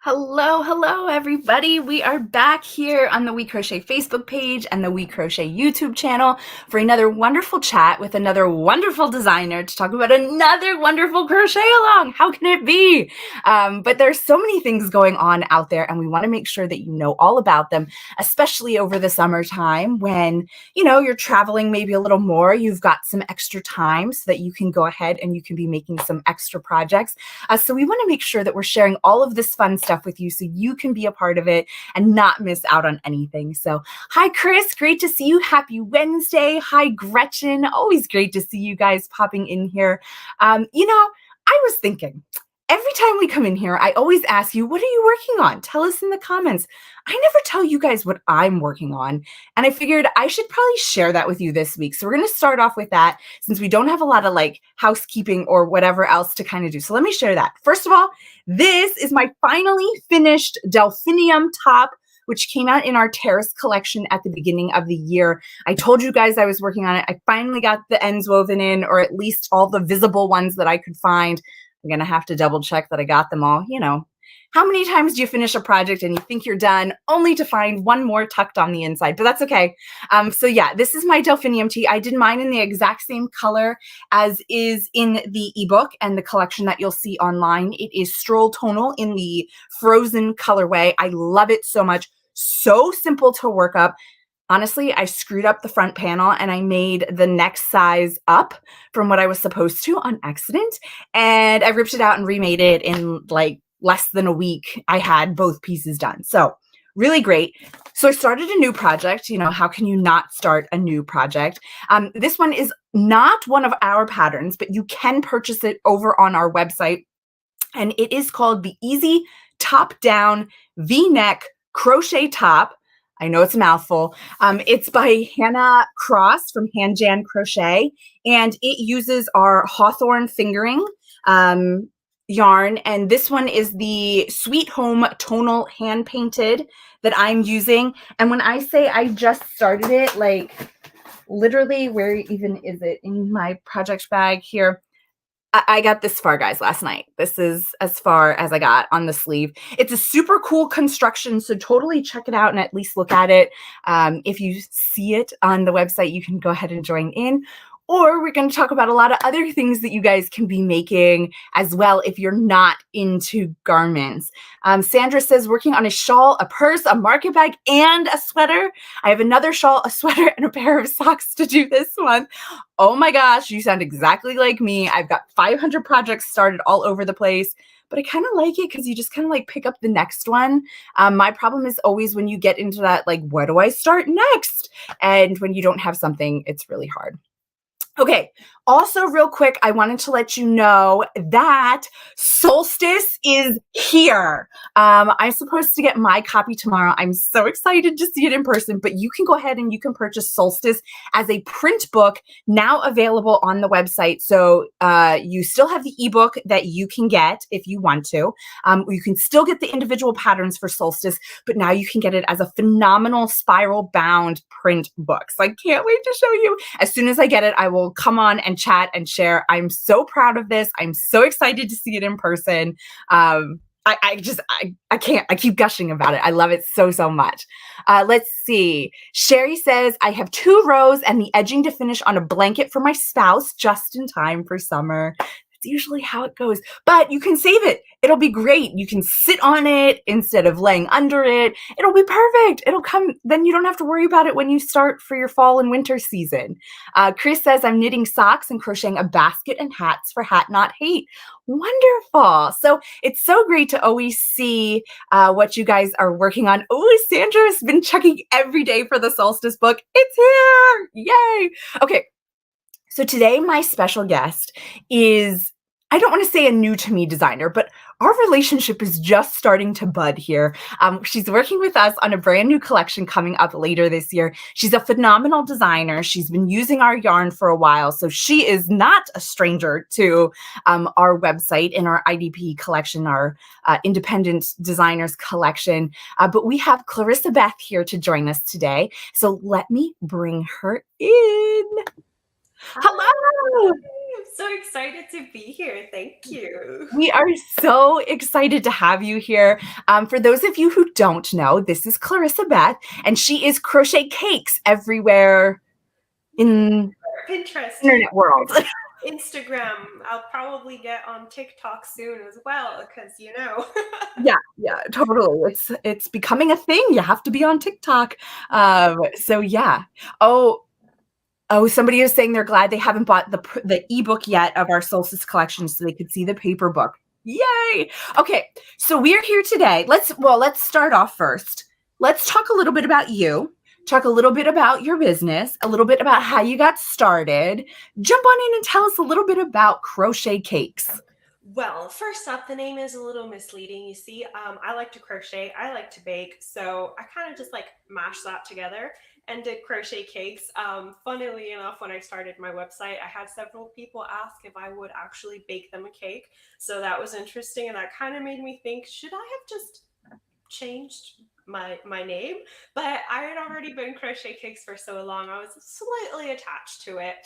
Hello, everybody. We are back here on the WeCrochet Facebook page and the WeCrochet YouTube channel for another wonderful chat with another wonderful designer to talk about another wonderful crochet along. How can it be? But there's so many things going on out there, and we want to make sure that you know all about them, especially over the summertime when, you're traveling maybe a little more. You've got some extra time so that you can go ahead and you can be making some extra projects. So we want to make sure that we're sharing all of this fun stuff with you so you can be a part of it and not miss out on anything. So hi, Chris. Great to see you. Happy Wednesday. Hi, Gretchen. Always great to see you guys popping in here. I was thinking, every time we come in here, I always ask you, what are you working on? Tell us in the comments. I never tell you guys what I'm working on. And I figured I should probably share that with you this week. So we're going to start off with that since we don't have a lot of housekeeping or whatever else to kind of do. So let me share that. First of all, this is my finally finished delphinium top, which came out in our Terrace collection at the beginning of the year. I told you guys I was working on it. I finally got the ends woven in, or at least all the visible ones that I could find. I'm going to have to double check that I got them all. How many times do you finish a project and you think you're done only to find one more tucked on the inside? But that's okay. So yeah, this is my delphinium tee. I did mine in the exact same color as is in the ebook and the collection that you'll see online. It is Stroll Tonal in the frozen colorway. I love it so much. So simple to work up. Honestly, I screwed up the front panel and I made the next size up from what I was supposed to on accident. And I ripped it out and remade it in less than a week. I had both pieces done. So really great. So I started a new project. How can you not start a new project? This one is not one of our patterns, but you can purchase it over on our website. And it is called the Easy Top Down V-Neck Crochet Top. I know it's a mouthful. It's by Hannah Cross from Hand Jan Crochet, and it uses our Hawthorne fingering yarn. And this one is the Sweet Home Tonal hand painted that I'm using. And when I say I just started it, literally, where even is it in my project bag here? I got this far, guys, last night. This is as far as I got on the sleeve. It's a super cool construction, so totally check it out and at least look at it. If you see it on the website, you can go ahead and join in. Or we're going to talk about a lot of other things that you guys can be making as well if you're not into garments. Sandra says, working on a shawl, a purse, a market bag, and a sweater. I have another shawl, a sweater, and a pair of socks to do this month. Oh my gosh, you sound exactly like me. I've got 500 projects started all over the place. But I kind of like it because you just kind of pick up the next one. My problem is always when you get into that, what do I start next? And when you don't have something, it's really hard. Okay, also real quick, I wanted to let you know that Solstice is here. I'm supposed to get my copy tomorrow. I'm so excited to see it in person, but you can go ahead and you can purchase Solstice as a print book now available on the website. So you still have the ebook that you can get if you want to. You can still get the individual patterns for Solstice, but now you can get it as a phenomenal spiral bound print book. So I can't wait to show you. As soon as I get it, I will come on and chat and share. I'm so proud of this. I'm so excited to see it in person. I can't, I keep gushing about it. I love it so, so much. Let's see. Sherry says, I have 2 rows and the edging to finish on a blanket for my spouse just in time for summer. That's usually how it goes, but you can save it. It'll be great. You can sit on it instead of laying under it. It'll be perfect. It'll come, then you don't have to worry about it when you start for your fall and winter season. Chris says, I'm knitting socks and crocheting a basket and hats for Hat Not Hate. Wonderful. So it's so great to always see what you guys are working on. Oh, Sandra's been checking every day for the Solstice book. It's here. Yay. Okay. So today my special guest is, I don't want to say a new to me designer, but our relationship is just starting to bud here. She's working with us on a brand new collection coming up later this year. She's a phenomenal designer. She's been using our yarn for a while, so she is not a stranger to our website in our IDP collection, our Independent Designers collection. But we have Clarisabeth here to join us today. So let me bring her in. Hello. so excited to be here. Thank you. We are so excited to have you here. For those of you who don't know, this is Clarisabeth, and she is Crochet Cakes everywhere in Pinterest, internet world. Instagram. I'll probably get on TikTok soon as well, because Yeah, totally. It's becoming a thing. You have to be on TikTok. So yeah. Oh, somebody is saying they're glad they haven't bought the ebook yet of our Solstice collection, so they could see the paper book. Yay! Okay, so we're here today. Let's start off first. Let's talk a little bit about you. Talk a little bit about your business, a little bit about how you got started. Jump on in and tell us a little bit about Crochet Cakes. Well, first up, the name is a little misleading. You see, I like to crochet, I like to bake, so I kind of just like mashed that together and did crochet cakes. Funnily enough, when I started my website, I had several people ask if I would actually bake them a cake. So that was interesting, and that kind of made me think, should I have just changed my name? But I had already been crochet cakes for so long, I was slightly attached to it.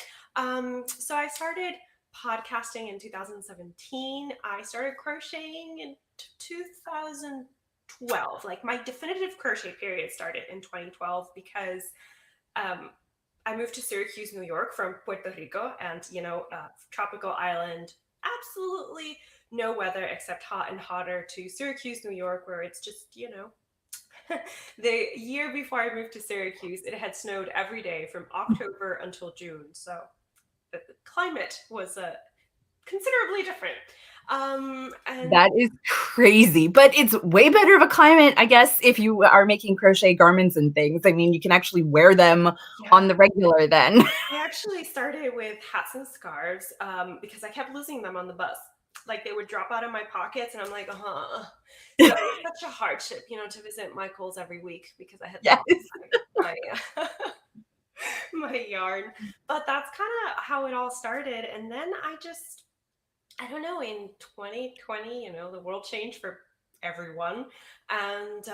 So I started podcasting in 2017. I started crocheting in 2012. Like my definitive crochet period started in 2012 because um, I moved to Syracuse, New York from Puerto Rico, and tropical island, absolutely no weather except hot and hotter, to Syracuse, New York, where it's just, the year before I moved to Syracuse, it had snowed every day from October until June. So the climate was considerably different. And That is crazy, but it's way better of a climate, I guess, if you are making crochet garments and things. I mean, you can actually wear them yeah, on the regular then. I actually started with hats and scarves because I kept losing them on the bus. Like they would drop out of my pockets, and I'm like, So it was such a hardship, to visit Michael's every week because I had Yes. lost my my yarn. But that's kind of how it all started. And then I don't know, in 2020, the world changed for everyone. And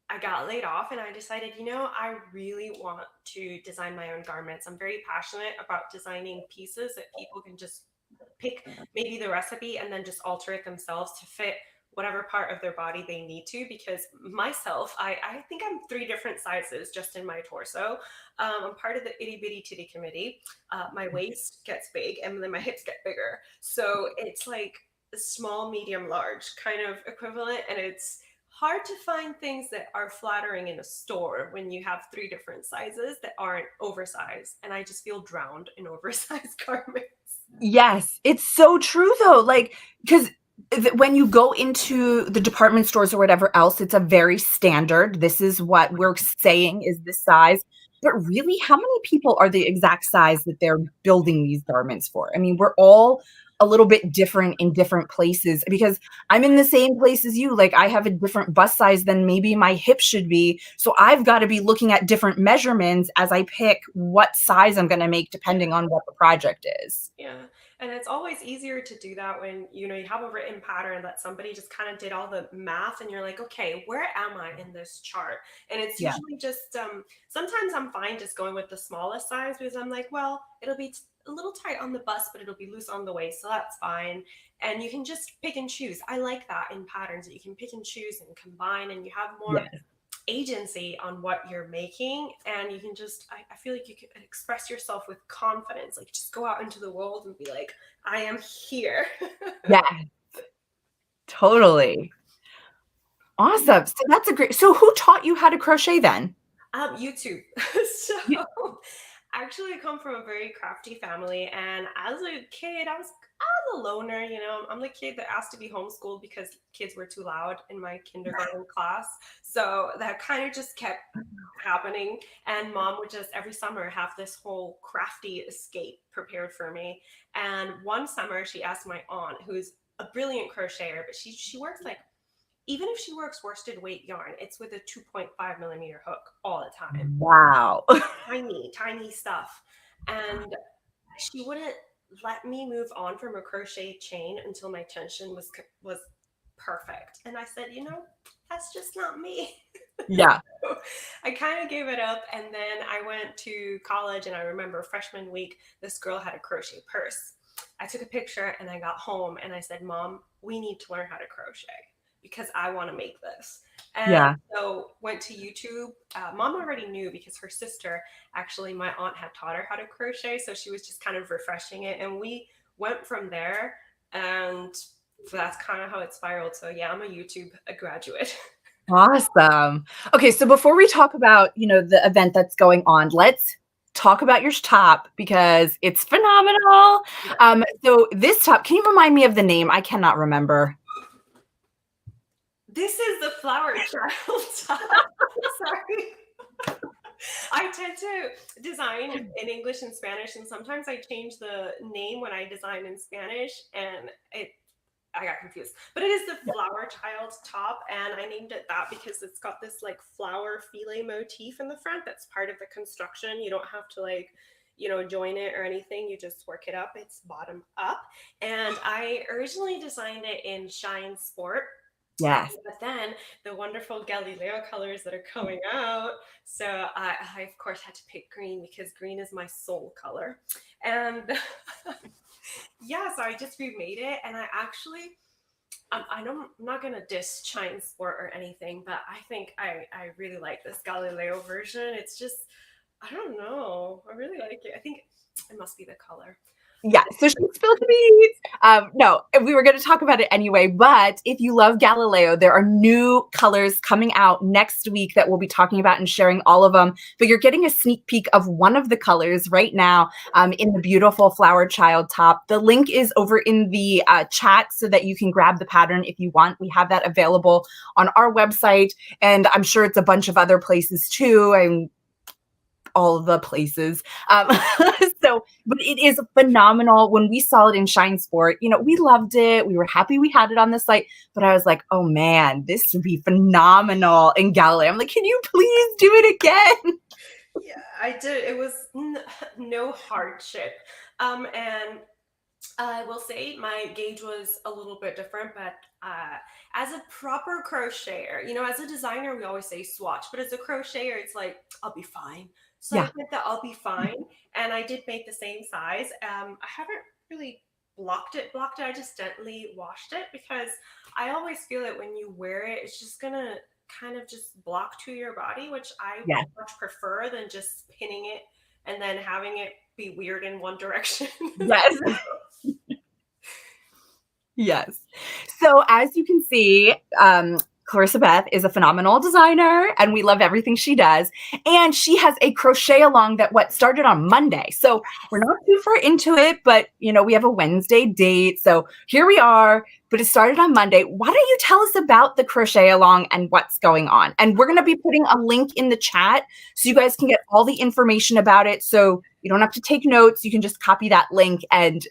I got laid off, and I decided, I really want to design my own garments. I'm very passionate about designing pieces that people can just pick maybe the recipe and then just alter it themselves to fit whatever part of their body they need to. Because myself, I think I'm 3 different sizes just in my torso. I'm part of the itty bitty titty committee. My waist gets big and then my hips get bigger. So it's like a small, medium, large kind of equivalent. And it's hard to find things that are flattering in a store when you have 3 different sizes that aren't oversized. And I just feel drowned in oversized garments. Yes, it's so true though. Like, because when you go into the department stores or whatever else, it's a very standard. This is what we're saying is this size. But really, how many people are the exact size that they're building these garments for? I mean, we're all a little bit different in different places because I'm in the same place as you. Like, I have a different bust size than maybe my hip should be. So I've got to be looking at different measurements as I pick what size I'm going to make depending on what the project is. Yeah. And it's always easier to do that when, you have a written pattern that somebody just kind of did all the math, and you're like, okay, where am I in this chart? And it's Yeah. usually just, sometimes I'm fine just going with the smallest size because I'm like, well, it'll be a little tight on the bust, but it'll be loose on the waist. So that's fine. And you can just pick and choose. I like that in patterns that you can pick and choose and combine, and you have more Yeah. agency on what you're making, and you can just I feel like you can express yourself with confidence, like just go out into the world and be like, I am here. Yeah, totally. Awesome. So that's a great. So who taught you how to crochet then? YouTube. So actually, I come from a very crafty family, and as a kid, I was a loner. I'm the kid that asked to be homeschooled because kids were too loud in my kindergarten class. So that kind of just kept happening. And mom would just every summer have this whole crafty escape prepared for me. And one summer, she asked my aunt, who's a brilliant crocheter, but she works like, even if she works worsted weight yarn, it's with a 2.5 millimeter hook all the time. Wow. Tiny, tiny stuff. And she wouldn't let me move on from a crochet chain until my tension was perfect. And I said, that's just not me. Yeah. So I kind of gave it up. And then I went to college, and I remember freshman week, this girl had a crochet purse. I took a picture and I got home and I said, Mom, we need to learn how to crochet because I want to make this. And Yeah. so went to YouTube. Mom already knew because her sister, actually, my aunt had taught her how to crochet. So she was just kind of refreshing it. And we went from there. And that's kind of how it spiraled. So yeah, I'm a YouTube graduate. Awesome. Okay, so before we talk about, the event that's going on, let's talk about your top because it's phenomenal. So this top, can you remind me of the name? I cannot remember. This is the flower child top. Sorry. I tend to design in English and Spanish, and sometimes I change the name when I design in Spanish, and I got confused. But it is the flower child top, and I named it that because it's got this like flower filet motif in the front that's part of the construction. You don't have to join it or anything. You just work it up. It's bottom up. And I originally designed it in Shine Sport. Yes. But then the wonderful Galileo colors that are coming out. So I of course had to pick green because green is my soul color. And yeah, so I just remade it, and I actually, I'm not gonna diss Shine Sport or anything, but I think I really like this Galileo version. It's just, I don't know, I really like it. I think it must be the color. Yeah, so she spilled the beans. No, we were going to talk about it anyway, but if you love Galileo, there are new colors coming out next week that we'll be talking about and sharing all of them. But you're getting a sneak peek of one of the colors right now in the beautiful flower child top. The link is over in the chat so that you can grab the pattern if you want. We have that available on our website, and I'm sure it's a bunch of other places too. And all the places. But it is phenomenal. When we saw it in Shine Sport, we loved it. We were happy we had it on the site, but I was like, oh man, this would be phenomenal in Galileo. I'm like, can you please do it again? Yeah, I did. It was no hardship. And I will say my gauge was a little bit different, but as a proper crocheter, as a designer, we always say swatch, but as a crocheter, it's like, I'll be fine. So I Yeah. think that I'll be fine. And I did make the same size. I haven't really blocked it. I just gently washed it because I always feel that when you wear it, it's just going to kind of just block to your body, which I Yes. much prefer than just pinning it and then having it be weird in one direction. Yes. Yes. So as you can see, Clarisabeth is a phenomenal designer and we love everything she does. And she has a crochet along that started on Monday. So we're not too far into it, but we have a Wednesday date. So here we are, but it started on Monday. Why don't you tell us about the crochet along and what's going on? And we're going to be putting a link in the chat so you guys can get all the information about it. So you don't have to take notes. You can just copy that link and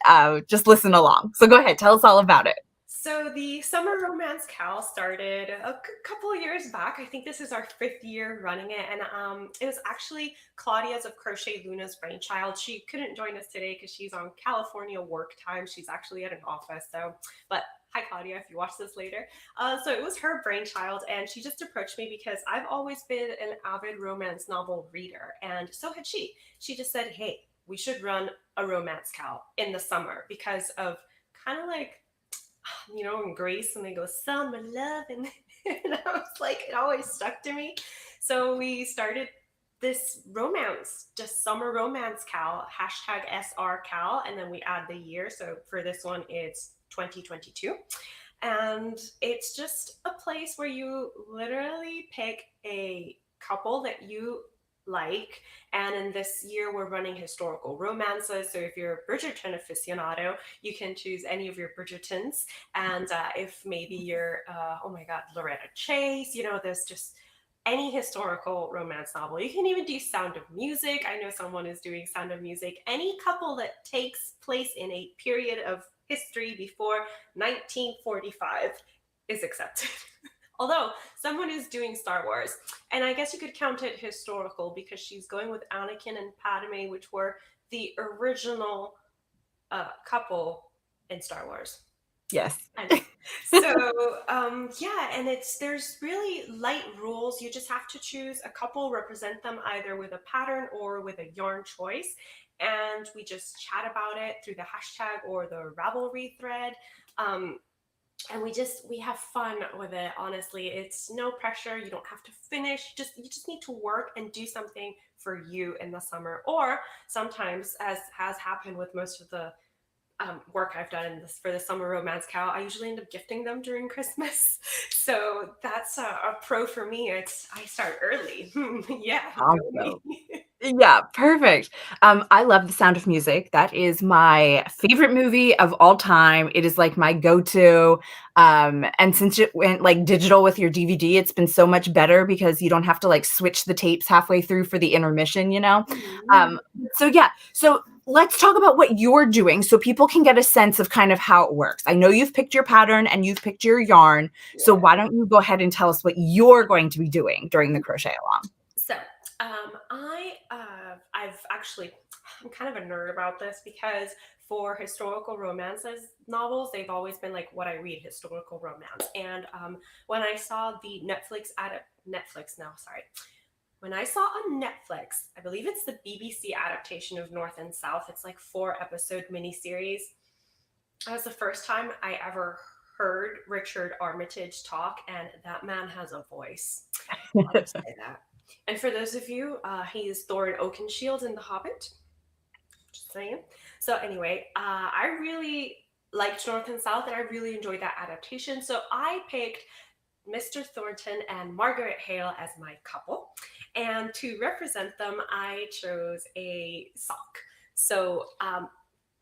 just listen along. So go ahead, tell us all about it. So the Summer Romance Cal started a couple of years back. I think this is our 5th year running it. And it was actually Claudia's of Crochet Luna's brainchild. She couldn't join us today because she's on California work time. She's actually at an office. But hi, Claudia, if you watch this later. So it was her brainchild, and she just approached me because I've always been an avid romance novel reader, and so had she. She just said, hey, we should run a romance cal in the summer because of kind of like, in Greece, and they go summer love, and I was like, it always stuck to me. So we started this romance, just summer romance cal, #SR cal, and then we add the year. So for this one, it's 2022. And it's just a place where you literally pick a couple that you like. And in this year, we're running historical romances. So if you're a Bridgerton aficionado, you can choose any of your Bridgertons. And if maybe you're, oh my God, Loretta Chase, there's just any historical romance novel. You can even do Sound of Music. I know someone is doing Sound of Music. Any couple that takes place in a period of history before 1945 is accepted. Although someone is doing Star Wars, and I guess you could count it historical because she's going with Anakin and Padme, which were the original couple in Star Wars. Yes. So yeah, and there's really light rules. You just have to choose a couple, represent them either with a pattern or with a yarn choice. And we just chat about it through the hashtag or the Ravelry thread. Um, and we have fun with it. Honestly, it's no pressure. You don't have to finish. You just need to work and do something for you in the summer. Or sometimes, as has happened with most of the work I've done in this for the summer romance cow, I usually end up gifting them during Christmas. So that's a pro for me. I start early. Yeah, go Awesome. me. Yeah, perfect. I love The Sound of Music. That is my favorite movie of all time. It is like my go-to. And since it went like digital with your DVD, it's been so much better because you don't have to like switch the tapes halfway through for the intermission, you know? Mhm. So yeah, so let's talk about what you're doing so people can get a sense of kind of how it works. I know you've picked your pattern and you've picked your yarn. So Yeah. why don't you go ahead and tell us what you're going to be doing during the crochet along? So, I've actually, I'm kind of a nerd about this because for historical romances novels, they've always been like what I read, historical romance. And when I saw the Netflix now, sorry, when I saw on Netflix, I believe it's the BBC adaptation of North and South. It's like 4 episode miniseries. That was the first time I ever heard Richard Armitage talk, and that man has a voice. I'll just say that. And for those of you, he is Thorin Oakenshield in The Hobbit. Just saying. So anyway, I really liked North and South, and I really enjoyed that adaptation. So I picked Mr. Thornton and Margaret Hale as my couple. And to represent them, I chose a sock. So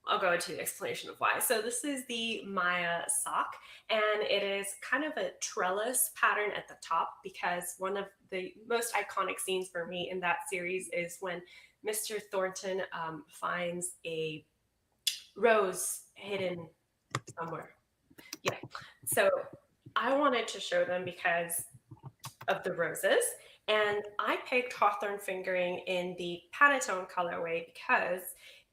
I'll go into the explanation of why. So this is the Maya sock, and it is kind of a trellis pattern at the top because one of the most iconic scenes for me in that series is when Mr. Thornton finds a rose hidden somewhere. Yeah. So I wanted to show them because of the roses. And I picked Hawthorne Fingering in the Panettone colorway because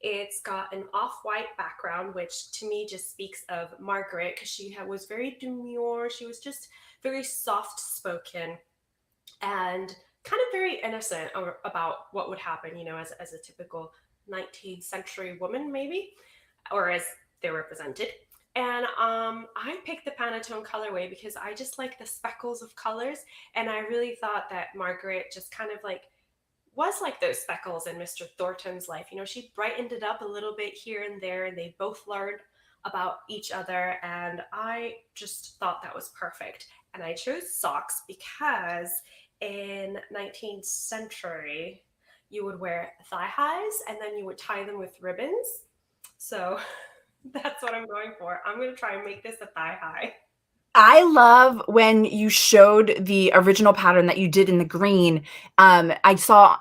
it's got an off-white background, which to me just speaks of Margaret because was very demure. She was just very soft-spoken and kind of very innocent about what would happen, as a typical 19th century woman, maybe, or as they're represented. And I picked the Pantone colorway because I just like the speckles of colors. And I really thought that Margaret just kind of like was like those speckles in Mr. Thornton's life. She brightened it up a little bit here and there, and they both learned about each other. And I just thought that was perfect. And I chose socks because in 19th century, you would wear thigh highs and then you would tie them with ribbons. So that's what I'm going for. I'm going to try and make this a thigh high. I love when you showed the original pattern that you did in the green. I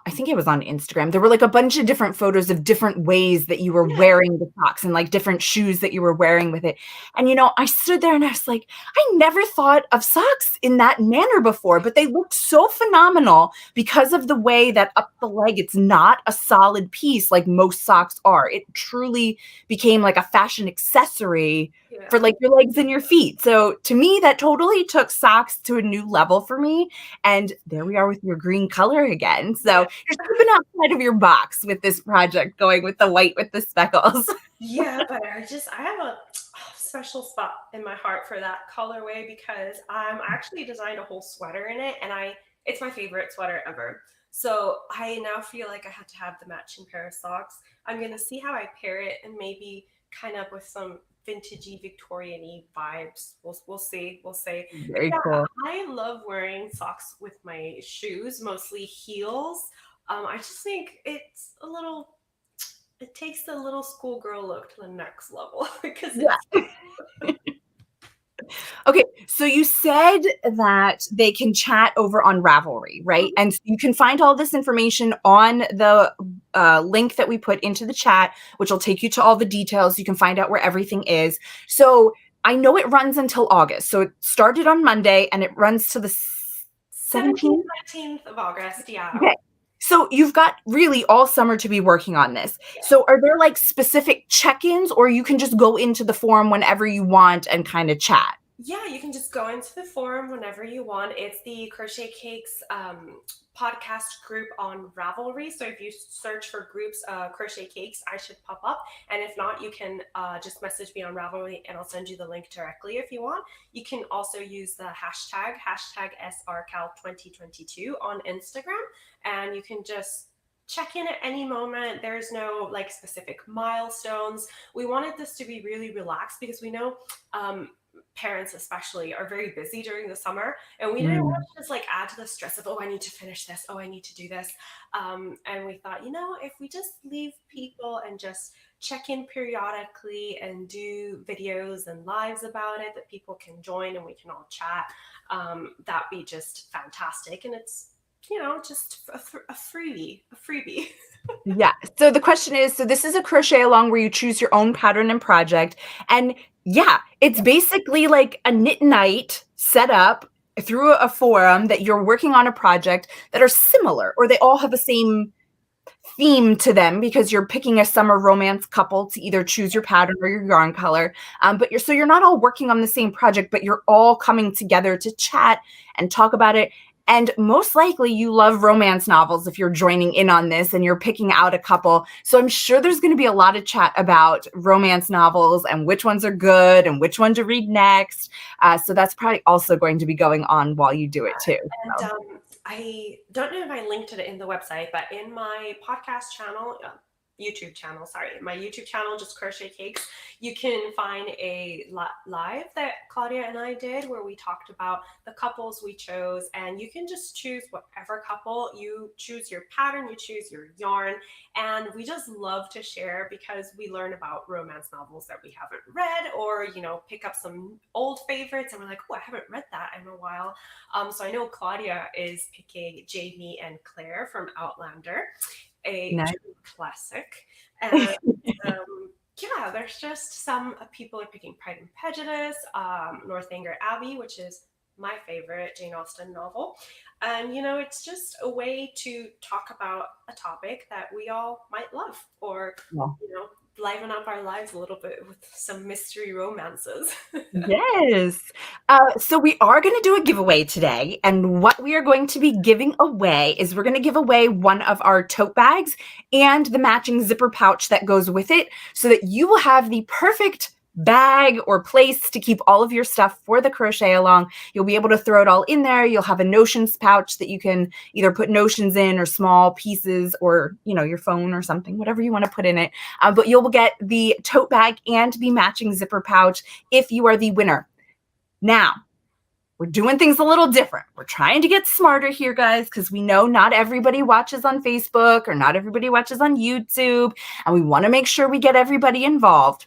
think it was on Instagram. There were like a bunch of different photos of different ways that you were wearing the socks and like different shoes that you were wearing with it. And, I stood there and I was like, I never thought of socks in that manner before, but they looked so phenomenal because of the way that up the leg, it's not a solid piece like most socks are. It truly became like a fashion accessory for like your legs and your feet. So to me, that totally took socks to a new level for me. And there we are with your green color again. So you're stepping outside of your box with this project, going with the white with the speckles. Yeah, but I have a special spot in my heart for that colorway because I actually designed a whole sweater in it, and it's my favorite sweater ever. So I now feel like I had to have the matching pair of socks. I'm gonna see how I pair it and maybe kind of with some vintagey Victorian-y vibes. We'll see. Very cool. I love wearing socks with my shoes, mostly heels. I just think it takes the little schoolgirl look to the next level because Okay, so you said that they can chat over on Ravelry, right? And you can find all this information on the link that we put into the chat, which will take you to all the details. You can find out where everything is. So I know it runs until August. So it started on Monday and it runs to the 17th? 19th of August, yeah. Okay. So you've got really all summer to be working on this. So are there like specific check-ins, or you can just go into the forum whenever you want and kind of chat? Yeah, you can just go into the forum whenever you want. It's the Crochet Cakes podcast group on Ravelry. So if you search for groups Crochet Cakes, I should pop up. And if not, you can just message me on Ravelry and I'll send you the link directly if you want. You can also use the hashtag SRCal2022 on Instagram, and you can just check in at any moment. There's no like specific milestones. We wanted this to be really relaxed because we know parents especially are very busy during the summer, and we didn't want to just like add to the stress of, oh, I need to finish this, oh, I need to do this. And we thought, if we just leave people and just check in periodically and do videos and lives about it that people can join and we can all chat, that'd be just fantastic. And it's just a freebie. Yeah. So the question is, so this is a crochet along where you choose your own pattern and project. And yeah, it's basically like a knit night set up through a forum that you're working on a project that are similar, or they all have the same theme to them because you're picking a summer romance couple to either choose your pattern or your yarn color. But you're not all working on the same project, but you're all coming together to chat and talk about it. And most likely you love romance novels if you're joining in on this and you're picking out a couple. So I'm sure there's going to be a lot of chat about romance novels and which ones are good and which one to read next. So that's probably also going to be going on while you do it too. And I don't know if I linked it in the website, but in my podcast channel, YouTube channel, my YouTube channel, just Crochet Cakes, you can find a live that Claudia and I did where we talked about the couples we chose, and you can just choose whatever couple. You choose your pattern, you choose your yarn, and we just love to share because we learn about romance novels that we haven't read, or pick up some old favorites and we're like, oh, I haven't read that in a while. So I know Claudia is picking Jamie and Claire from Outlander, a Nice. classic. And yeah, there's just some people are picking Pride and Prejudice, Northanger Abbey, which is my favorite Jane Austen novel. And it's just a way to talk about a topic that we all might love, or liven up our lives a little bit with some mystery romances. Yes. So we are going to do a giveaway today. And what we are going to be giving away is we're going to give away one of our tote bags and the matching zipper pouch that goes with it so that you will have the perfect bag or place to keep all of your stuff for the crochet along. You'll be able to throw it all in there. You'll have a notions pouch that you can either put notions in or small pieces or, your phone or something, whatever you want to put in it. But you'll get the tote bag and the matching zipper pouch if you are the winner. Now, we're doing things a little different. We're trying to get smarter here, guys, because we know not everybody watches on Facebook or not everybody watches on YouTube, and we want to make sure we get everybody involved.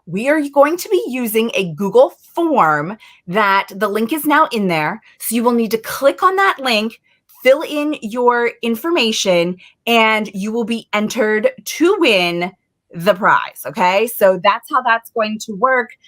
We are going to be using a Google form that the link is now in there. So you will need to click on that link, fill in your information, and you will be entered to win the prize. Okay. So that's how that's going to work.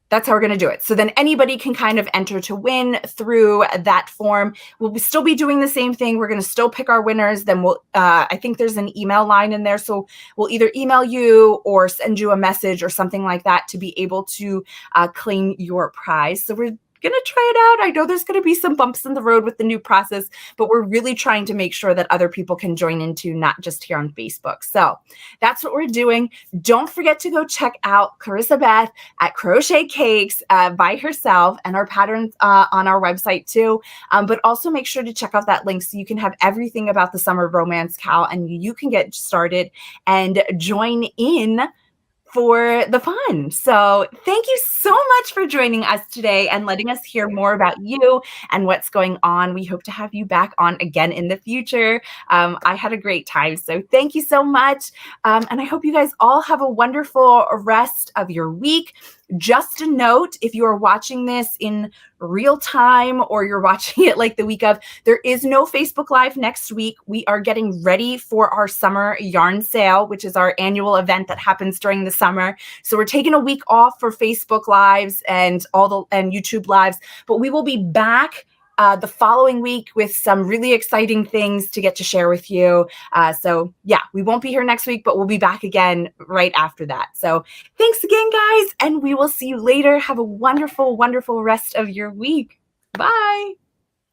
That's how we're going to do it. So then anybody can kind of enter to win through that form. We'll still be doing the same thing. We're going to still pick our winners. Then I think there's an email line in there. So we'll either email you or send you a message or something like that to be able to claim your prize. So we're going to try it out. I know there's going to be some bumps in the road with the new process, but we're really trying to make sure that other people can join into, not just here on Facebook. So that's what we're doing. Don't forget to go check out Clarisabeth at Crochet Cakes by herself and our patterns on our website too. But also make sure to check out that link so you can have everything about the Summer Romance Cal and you can get started and join in for the fun. So thank you so much for joining us today and letting us hear more about you and what's going on. We hope to have you back on again in the future. I had a great time. So thank you so much. And I hope you guys all have a wonderful rest of your week. Just a note, if you are watching this in real time or you're watching it like the week of, there is no Facebook Live next week. We are getting ready for our summer yarn sale, which is our annual event that happens during the summer. So we're taking a week off for Facebook Lives and YouTube Lives, but we will be back the following week with some really exciting things to get to share with you. So yeah, we won't be here next week, but we'll be back again right after that. So thanks again, guys, and we will see you later. Have a wonderful, wonderful rest of your week. Bye.